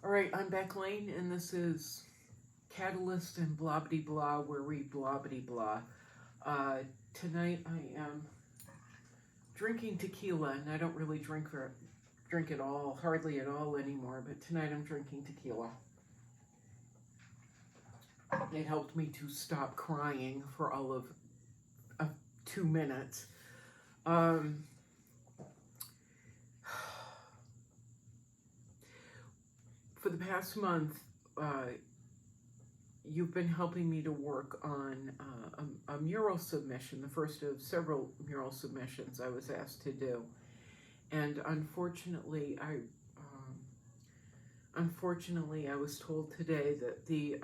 All right, I'm Beck Lane, and this is Catalyst and Blobbity Blah, where we blobbity blah. Tonight I am drinking tequila, and I don't really drink it all, hardly at all anymore, but tonight I'm drinking tequila. It helped me to stop crying for all of 2 minutes. For the past month, you've been helping me to work on a mural submission, the first of several mural submissions I was asked to do. And unfortunately, I was told today that the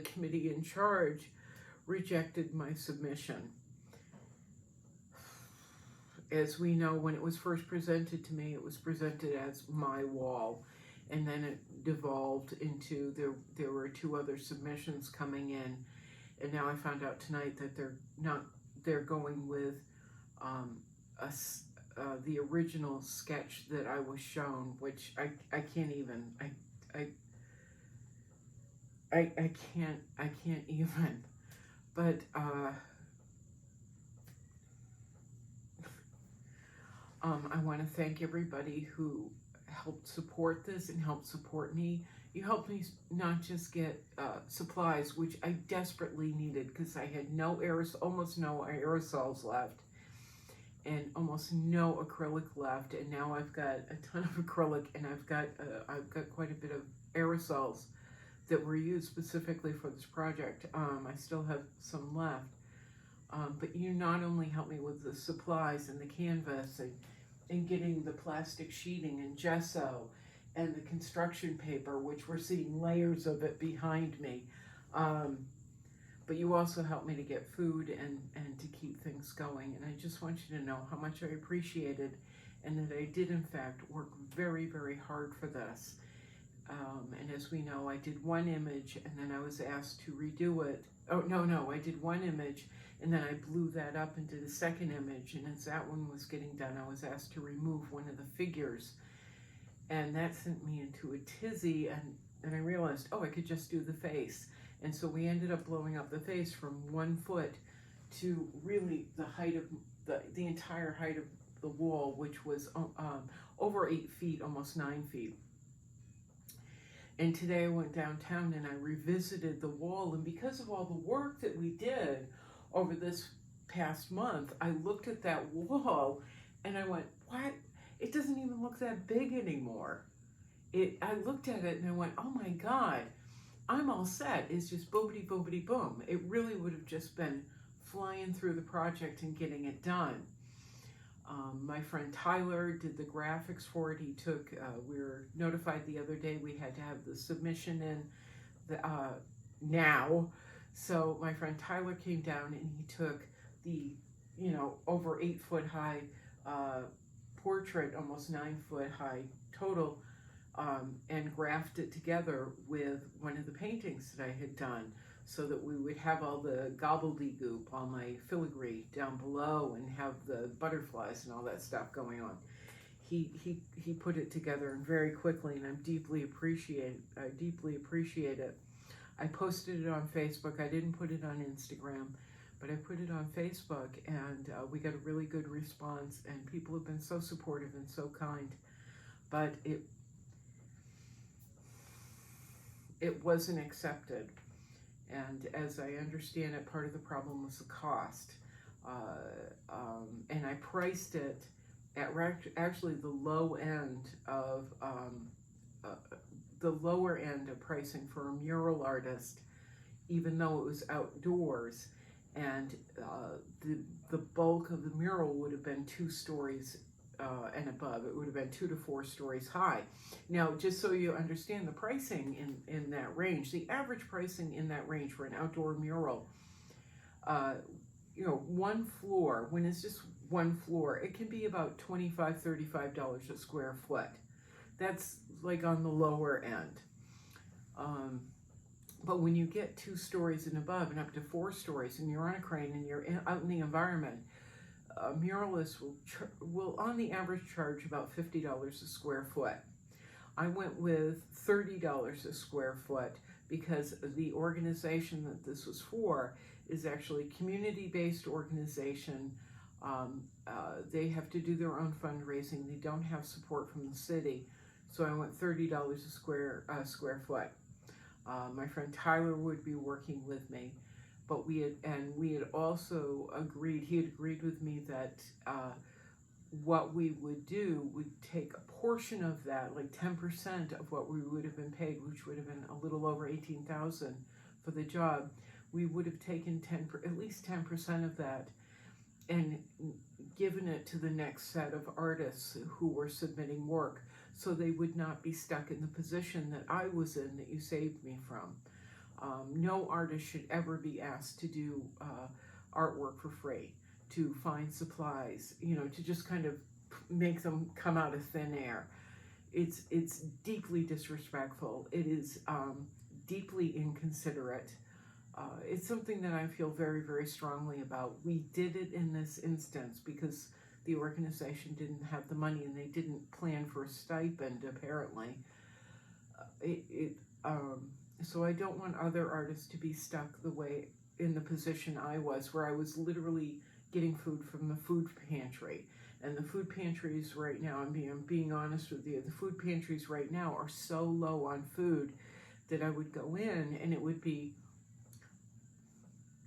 committee in charge rejected my submission. As we know, when it was first presented to me, it was presented as my wall, and then it devolved into there were 2 other submissions coming in, and now I found out tonight that they're going with the original sketch that I was shown, which I can't even I can't even, but I want to thank everybody who helped support this and helped support me. You helped me not just get supplies, which I desperately needed because I had almost no aerosols left and almost no acrylic left. And now I've got a ton of acrylic, and I've got quite a bit of aerosols that were used specifically for this project. I still have some left. But you not only helped me with the supplies and the canvas and getting the plastic sheeting and gesso and the construction paper, which we're seeing layers of it behind me. But you also helped me to get food and to keep things going. And I just want you to know how much I appreciate it, and that I did in fact work very, very hard for this. And as we know, I did one image and then I was asked to redo it. Oh, no, I did one image and then I blew that up into the second image, and as that one was getting done, I was asked to remove one of the figures, and that sent me into a tizzy, and I realized, oh, I could just do the face. And so we ended up blowing up the face from 1 foot to really the height of the entire height of the wall, which was over 8 feet, almost 9 feet. And today I went downtown and I revisited the wall, and because of all the work that we did over this past month, I looked at that wall and I went, what? It doesn't even look that big anymore. I looked at it and I went, oh my God, I'm all set. It's just boobity, boobity, boom. It really would have just been flying through the project and getting it done. My friend Tyler did the graphics for it. We were notified the other day we had to have the submission in now. So my friend Tyler came down and he took the, over 8 foot high portrait, almost 9 foot high total, and graphed it together with one of the paintings that I had done, so that we would have all the gobbledygook, all my filigree down below, and have the butterflies and all that stuff going on. He put it together and very quickly, and I deeply appreciate it. I posted it on Facebook. I didn't put it on Instagram, but I put it on Facebook, and we got a really good response, and people have been so supportive and so kind. But it wasn't accepted. And as I understand it, part of the problem was the cost. And I priced it at actually the lower end of pricing for a mural artist, even though it was outdoors. And the bulk of the mural would have been 2 stories and above. It would have been 2 to 4 stories high. Now, just so you understand the pricing in that range, the average pricing in that range for an outdoor mural, 1 floor, when it's just 1 floor, it can be about $25, $35 a square foot. That's like on the lower end. But when you get 2 stories and above and up to 4 stories, and you're on a crane and you're out in the environment, muralists will on the average charge about $50 a square foot. I went with $30 a square foot because the organization that this was for is actually a community-based organization. They have to do their own fundraising. They don't have support from the city. So I went $30 a square foot. My friend Tyler would be working with me, but we had also agreed. He had agreed with me that what we would do would take a portion of that, like 10% of what we would have been paid, which would have been a little over $18,000 for the job. We would have taken at least 10% of that and given it to the next set of artists who were submitting work, so they would not be stuck in the position that I was in, that you saved me from. No artist should ever be asked to do artwork for free, to find supplies, to just kind of make them come out of thin air. It's deeply disrespectful. It is deeply inconsiderate. It's something that I feel very, very strongly about. We did it in this instance because the organization didn't have the money and they didn't plan for a stipend, apparently. So I don't want other artists to be stuck in the position I was, where I was literally getting food from the food pantry. And the food pantries right now, I'm being honest with you, the food pantries right now are so low on food that I would go in and it would be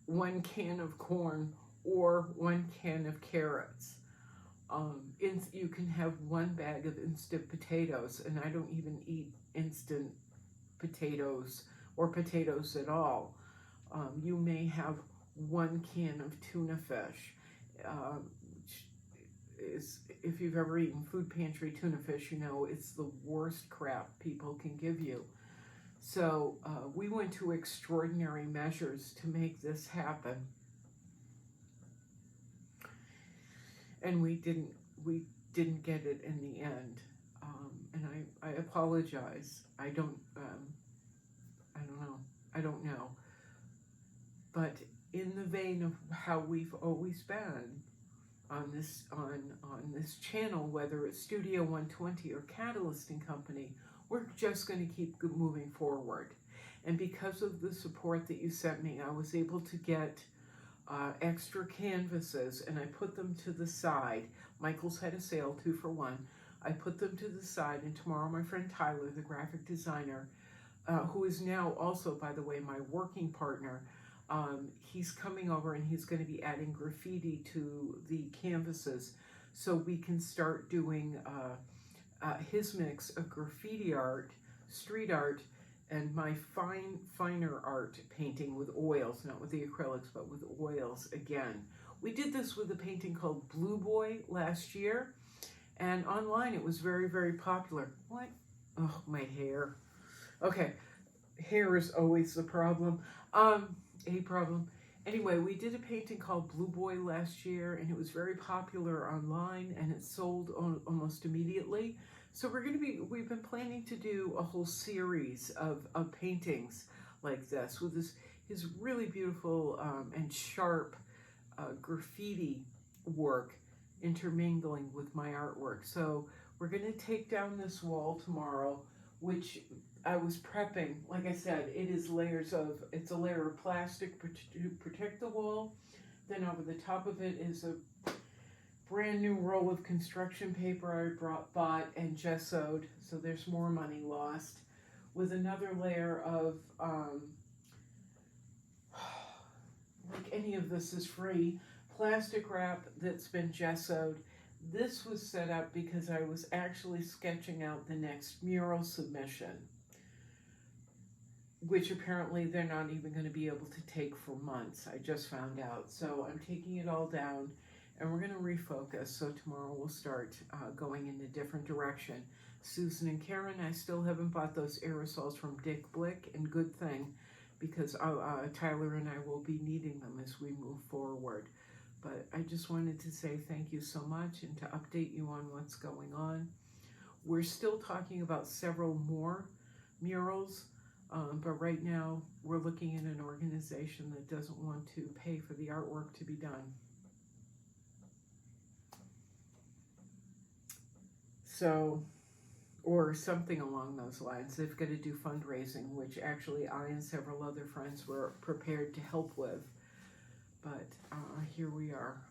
1 can of corn or 1 can of carrots. You can have 1 bag of instant potatoes, and I don't even eat instant potatoes or potatoes at all. You may have 1 can of tuna fish. If you've ever eaten food pantry tuna fish, it's the worst crap people can give you. So we went to extraordinary measures to make this happen. And we didn't get it in the end. And I apologize. I don't know. But in the vein of how we've always been on this channel, whether it's Studio 120 or Catalyst and Company, we're just going to keep moving forward. And because of the support that you sent me, I was able to get extra canvases, and I put them to the side. Michael's had a sale, 2 for 1. I put them to the side, and tomorrow my friend Tyler, the graphic designer, who is now also, by the way, my working partner, he's coming over and he's going to be adding graffiti to the canvases so we can start doing his mix of graffiti art, street art, and my finer art painting with oils, not with the acrylics, but with oils again. We did this with a painting called Blue Boy last year, and online it was very, very popular. What? Oh, my hair. Okay, hair is always the problem. A problem. Anyway, we did a painting called Blue Boy last year, and it was very popular online, and it sold almost immediately. So we've been planning to do a whole series of paintings like this with his really beautiful and sharp graffiti work intermingling with my artwork. So we're going to take down this wall tomorrow, which I was prepping. Like I said, it's a layer of plastic to protect the wall. Then over the top of it is a brand new roll of construction paper I bought and gessoed, so there's more money lost, with another layer of, like any of this is free, plastic wrap that's been gessoed. This was set up because I was actually sketching out the next mural submission, which apparently they're not even going to be able to take for months. I just found out. So I'm taking it all down, and we're going to refocus. So tomorrow we'll start going in a different direction. Susan and Karen, I still haven't bought those aerosols from Blick, and good thing, because Tyler and I will be needing them as we move forward. But I just wanted to say thank you so much and to update you on what's going on. We're still talking about several more murals, but right now we're looking at an organization that doesn't want to pay for the artwork to be done. So or something along those lines. They've got to do fundraising, which actually I and several other friends were prepared to help with. But here we are.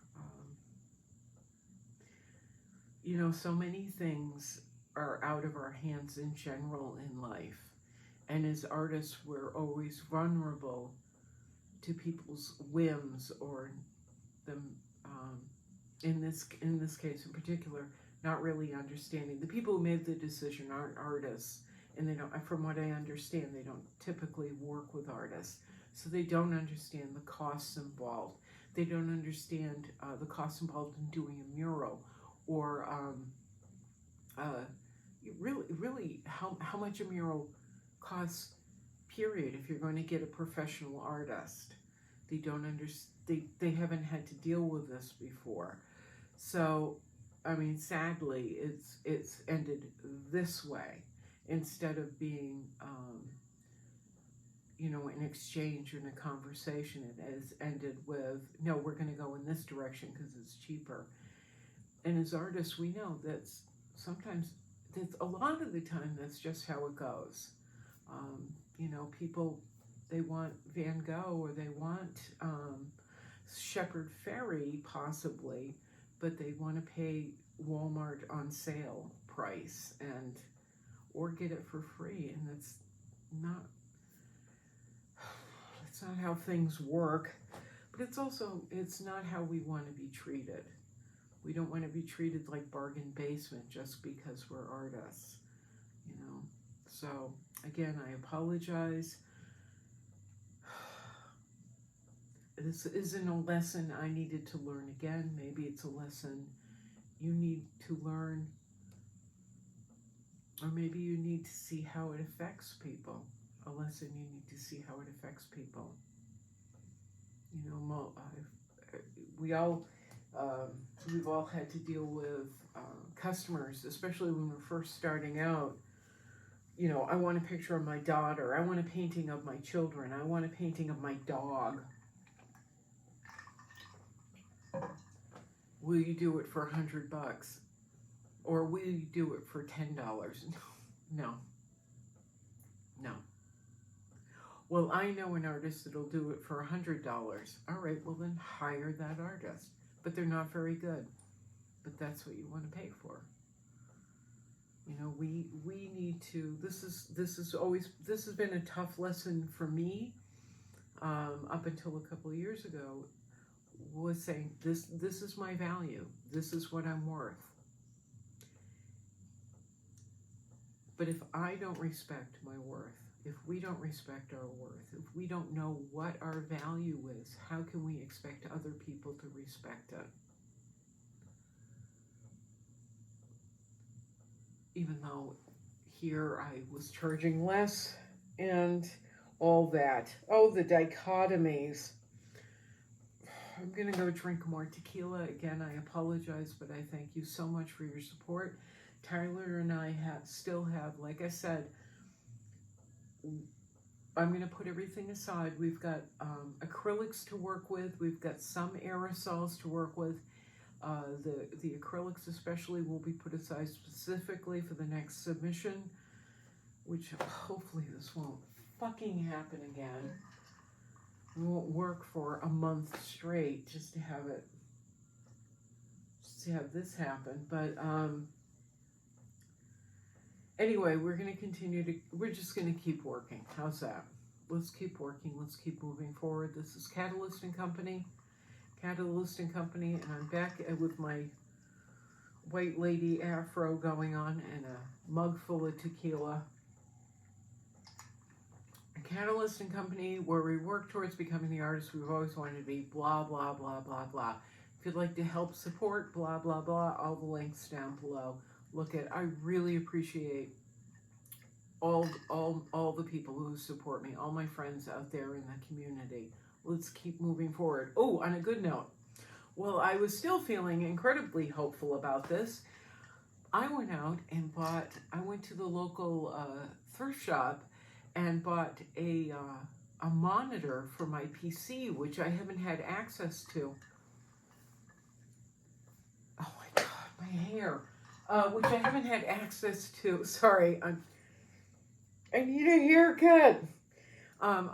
You know, so many things are out of our hands in general in life. And as artists, we're always vulnerable to people's whims or them, in this case in particular, not really understanding. The people who made the decision aren't artists, and they don't, from what I understand, they don't typically work with artists. So they don't understand the costs involved. They don't understand the costs involved in doing a mural, or really how much a mural costs, period, if you're going to get a professional artist. They don't understand, they haven't had to deal with this before. So, I mean, sadly, it's ended this way, instead of being, you know, an exchange and a conversation. It has ended with, no, we're going to go in this direction because it's cheaper. And as artists, we know that's sometimes, that's a lot of the time, that's just how it goes. You know, people, they want Van Gogh, or they want Shepard Fairey, possibly, but they want to pay Walmart on sale price, and or get it for free, and that's not how things work. But it's not how we want to be treated. We don't want to be treated like bargain basement just because we're artists, you know. So again, I apologize. This isn't a lesson I needed to learn again. Maybe it's a lesson you need to learn, or maybe you need to see how it affects people. A lesson you need to see how it affects people. You know, we've all had to deal with customers, especially when we're first starting out. You know, I want a picture of my daughter. I want a painting of my children. I want a painting of my dog. Will you do it for $100? Or will you do it for $10? No. No. Well, I know an artist that'll do it for $100. All right, well then hire that artist. But they're not very good. But that's what you want to pay for. You know, we need to, this has been a tough lesson for me, up until a couple of years ago, was saying, this is my value. This is what I'm worth. But if I don't respect my worth, if we don't respect our worth, if we don't know what our value is, how can we expect other people to respect it? Even though here I was charging less and all that. Oh, the dichotomies. I'm going to go drink more tequila. Again, I apologize, but I thank you so much for your support. Tyler and I still have, like I said, I'm going to put everything aside. We've got acrylics to work with. We've got some aerosols to work with. The acrylics especially will be put aside specifically for the next submission, which hopefully this won't fucking happen again. It won't work for a month straight just to have this happen. But anyway, we're just going to keep working. How's that? Let's keep working. Let's keep moving forward. This is Catalyst & Company. Catalyst & Company, and I'm back with my white lady afro going on and a mug full of tequila. Catalyst & Company, where we work towards becoming the artist we've always wanted to be, blah, blah, blah, blah, blah. If you'd like to help support, blah, blah, blah, all the links down below. I really appreciate all the people who support me, all my friends out there in the community. Let's keep moving forward. Oh, on a good note, well, I was still feeling incredibly hopeful about this. I went to the local thrift shop and bought a monitor for my PC, which I haven't had access to. Oh my God, my hair. which I haven't had access to. Sorry, I need a haircut.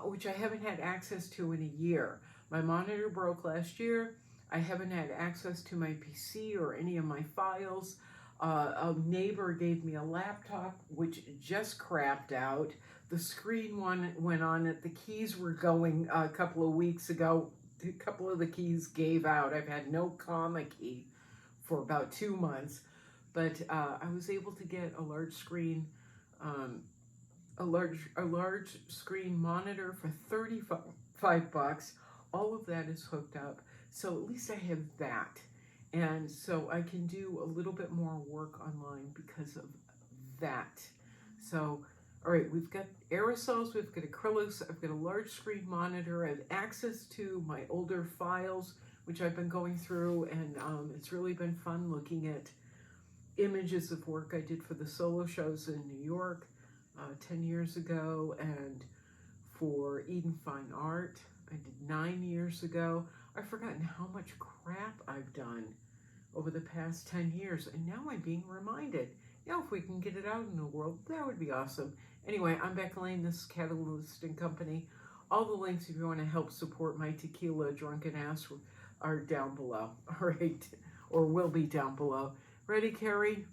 Which I haven't had access to in a year. My monitor broke last year. I haven't had access to my PC or any of my files. A neighbor gave me a laptop, which just crapped out. The screen one went on it. The keys were going a couple of weeks ago. A couple of the keys gave out. I've had no comma key for about 2 months. But I was able to get a large screen a large screen monitor for $35. All of that is hooked up, so at least I have that, and so I can do a little bit more work online because of that. So, all right, we've got aerosols, we've got acrylics, I've got a large screen monitor, I have access to my older files, which I've been going through, and it's really been fun looking at images of work I did for the solo shows in New York 10 years ago, and for Eden Fine Art I did 9 years ago. I've forgotten how much crap I've done over the past 10 years, and now I'm being reminded. Now if we can get it out in the world, that would be awesome. Anyway, I'm Beck Lane, this is Catalyst and Company. All the links if you want to help support my tequila drunken ass are down below, all right, or will be down below. Ready, Carrie?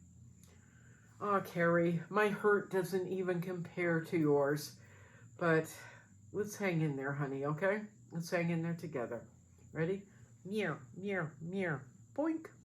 Oh, Carrie, my hurt doesn't even compare to yours. But let's hang in there, honey, okay? Let's hang in there together. Ready? Meow, meow, meow. Boink.